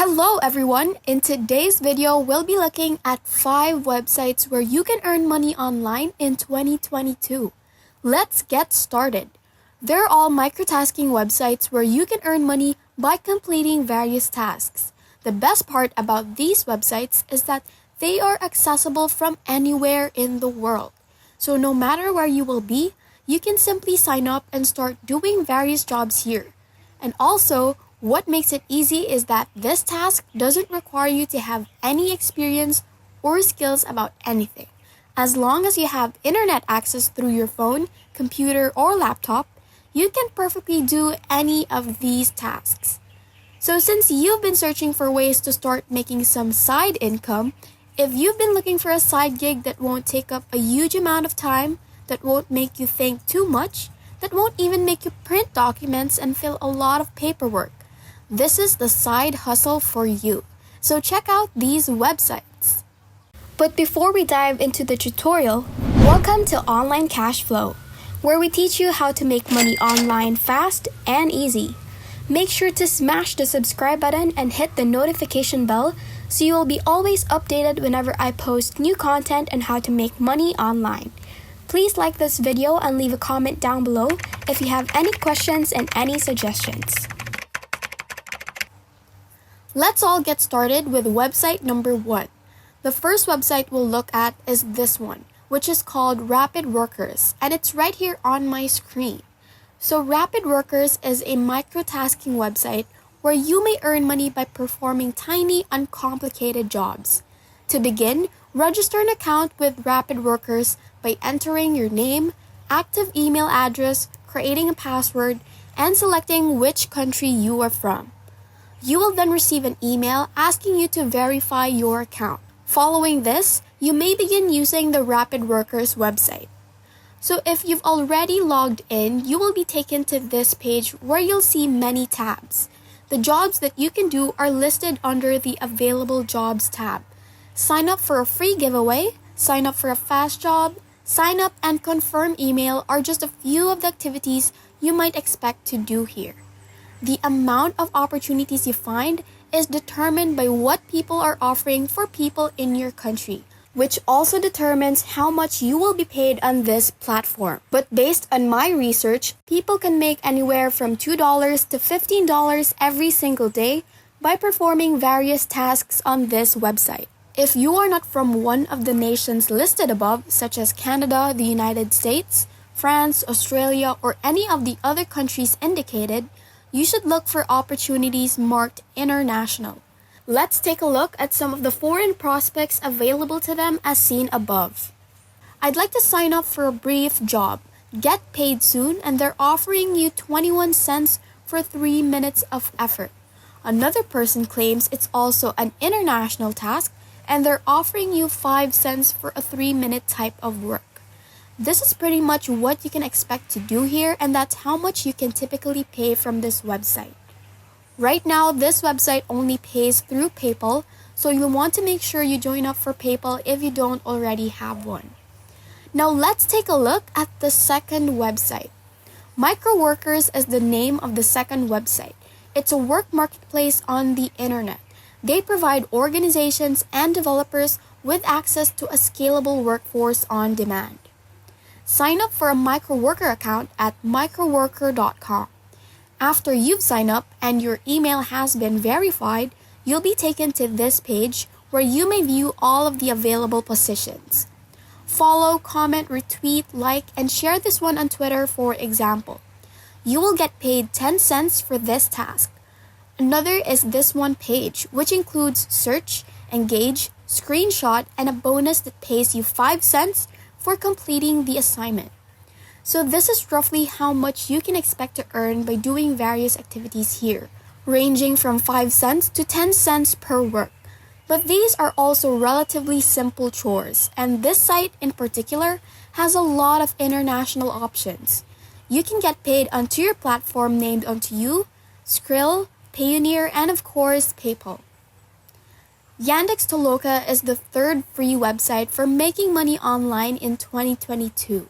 Hello everyone! In today's video, we'll be looking at 5 websites where you can earn money online in 2022. Let's get started. They're all microtasking websites where you can earn money by completing various tasks. The best part about these websites is that they are accessible from anywhere in the world. So no matter where you will be, you can simply sign up and start doing various jobs here. And also, what makes it easy is that this task doesn't require you to have any experience or skills about anything. As long as you have internet access through your phone, computer, or laptop, you can perfectly do any of these tasks. So since you've been searching for ways to start making some side income, if you've been looking for a side gig that won't take up a huge amount of time, that won't make you think too much, that won't even make you print documents and fill a lot of paperwork, this is the side hustle for you. So check out these websites. But before we dive into the tutorial, welcome to Online Cash Flow, where we teach you how to make money online fast and easy. Make sure to smash the subscribe button and hit the notification bell so you will be always updated whenever I post new content on how to make money online. Please like this video and leave a comment down below if you have any questions and any suggestions. Let's all get started with website number 1. The first website we'll look at is this one, which is called Workers, and it's right here on my screen. So Workers is a microtasking website where you may earn money by performing tiny, uncomplicated jobs. To begin, register an account with Workers by entering your name, active email address, creating a password, and selecting which country you are from. You will then receive an email asking you to verify your account. Following this, you may begin using the Workers website. So if you've already logged in, you will be taken to this page where you'll see many tabs. The jobs that you can do are listed under the Available Jobs tab. Sign up for a free giveaway, sign up for a fast job, sign up and confirm email are just a few of the activities you might expect to do here. The amount of opportunities you find is determined by what people are offering for people in your country, which also determines how much you will be paid on this platform. But based on my research, people can make anywhere from $2 to $15 every single day by performing various tasks on this website. If you are not from one of the nations listed above, such as Canada, the United States, France, Australia, or any of the other countries indicated, you should look for opportunities marked international. Let's take a look at some of the foreign prospects available to them as seen above. I'd like to sign up for a brief job, get paid soon, and they're offering you 21 cents for 3 minutes of effort. Another person claims it's also an international task, and they're offering you 5 cents for a 3-minute type of work. This is pretty much what you can expect to do here, and that's how much you can typically pay from this website. Right now, this website only pays through PayPal, so you'll want to make sure you join up for PayPal if you don't already have one. Now let's take a look at the second website. Microworkers is the name of the second website. It's a work marketplace on the internet. They provide organizations and developers with access to a scalable workforce on demand. Sign up for a Microworker account at microworker.com. After you've signed up and your email has been verified, you'll be taken to this page where you may view all of the available positions. Follow, comment, retweet, like, and share this one on Twitter, for example. You will get paid 10 cents for this task. Another is this one page, which includes search, engage, screenshot, and a bonus that pays you 5 cents for completing the assignment. So this is roughly how much you can expect to earn by doing various activities here, ranging from 5 cents to 10 cents per work. But these are also relatively simple chores, and this site in particular has a lot of international options. You can get paid onto your platform named onto you, Skrill, Payoneer, and of course PayPal. Yandex Toloka is the third free website for making money online in 2022.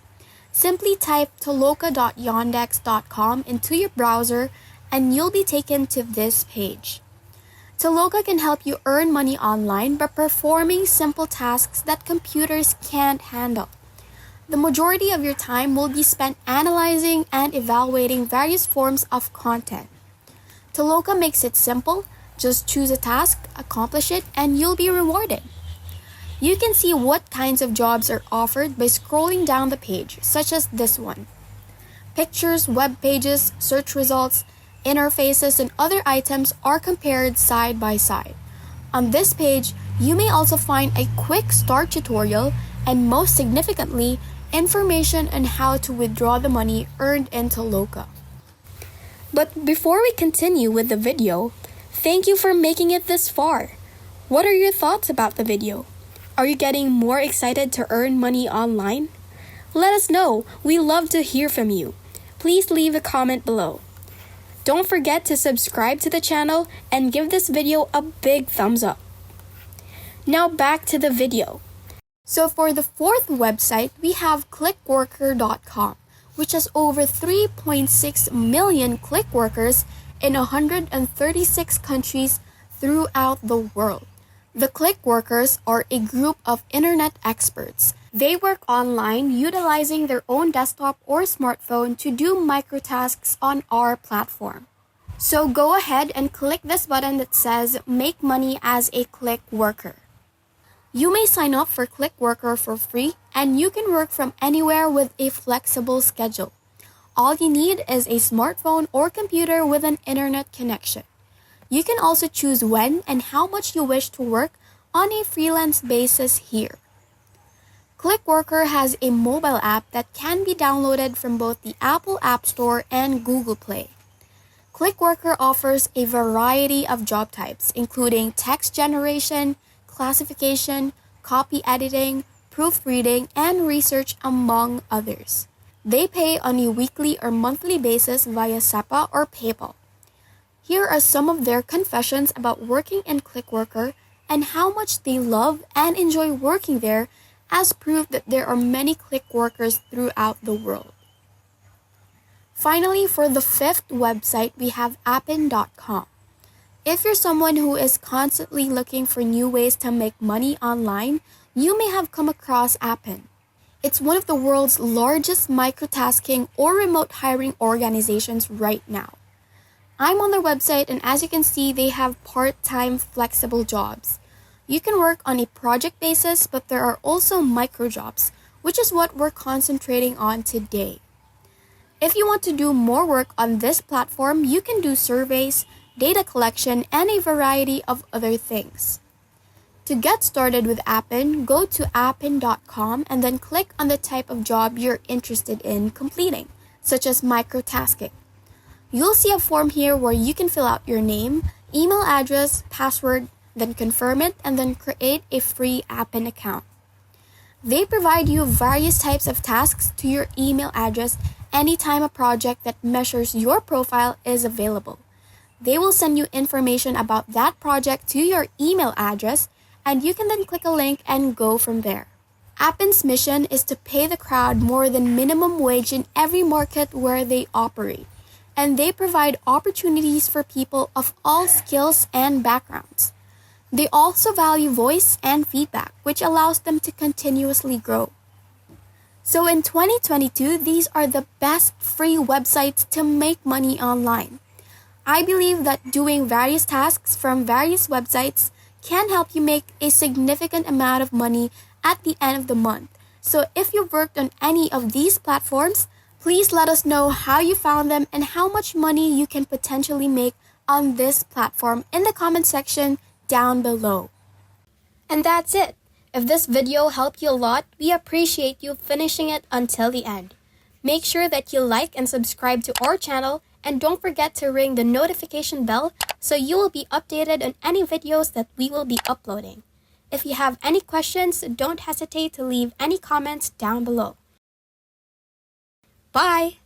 Simply type toloka.yandex.com into your browser and you'll be taken to this page. Toloka can help you earn money online by performing simple tasks that computers can't handle. The majority of your time will be spent analyzing and evaluating various forms of content. Toloka makes it simple. Just choose a task, accomplish it, and you'll be rewarded. You can see what kinds of jobs are offered by scrolling down the page, such as this one. Pictures, web pages, search results, interfaces, and other items are compared side by side. On this page, you may also find a quick start tutorial and, most significantly, information on how to withdraw the money earned in Toloka. But before we continue with the video, thank you for making it this far. What are your thoughts about the video? Are you getting more excited to earn money online? Let us know. We love to hear from you. Please leave a comment below. Don't forget to subscribe to the channel and give this video a big thumbs up. Now back to the video. So for the fourth website, we have Clickworker.com, which has over 3.6 million Clickworkers in 136 countries throughout the world. The Clickworkers are a group of internet experts. They work online utilizing their own desktop or smartphone to do microtasks on our platform. So go ahead and click this button that says Make Money as a Clickworker. You may sign up for Clickworker for free, and you can work from anywhere with a flexible schedule. All you need is a smartphone or computer with an internet connection. You can also choose when and how much you wish to work on a freelance basis here. Clickworker has a mobile app that can be downloaded from both the Apple App Store and Google Play. Clickworker offers a variety of job types, including text generation, classification, copy editing, proofreading, and research, among others. They pay on a weekly or monthly basis via SEPA or PayPal. Here are some of their confessions about working in Clickworker and how much they love and enjoy working there, as proof that there are many Clickworkers throughout the world. Finally, for the fifth website, we have Appin.com. If you're someone who is constantly looking for new ways to make money online, you may have come across Appin. It's one of the world's largest microtasking or remote hiring organizations right now. I'm on their website, and as you can see, they have part-time flexible jobs. You can work on a project basis, but there are also micro jobs, which is what we're concentrating on today. If you want to do more work on this platform, you can do surveys, data collection, and a variety of other things. To get started with Appin, go to appin.com and then click on the type of job you're interested in completing, such as microtasking. You'll see a form here where you can fill out your name, email address, password, then confirm it, and then create a free Appin account. They provide you various types of tasks to your email address anytime a project that measures your profile is available. They will send you information about that project to your email address, and you can then click a link and go from there. Appin's mission is to pay the crowd more than minimum wage in every market where they operate, and they provide opportunities for people of all skills and backgrounds. They also value voice and feedback, which allows them to continuously grow. So in 2022, these are the best free websites to make money online. I believe that doing various tasks from various websites can help you make a significant amount of money at the end of the month. So if you've worked on any of these platforms, please let us know how you found them and how much money you can potentially make on this platform in the comment section down below. And that's it. If this video helped you a lot, we appreciate you finishing it until the end. Make sure that you like and subscribe to our channel, and don't forget to ring the notification bell so you will be updated on any videos that we will be uploading. If you have any questions, don't hesitate to leave any comments down below. Bye!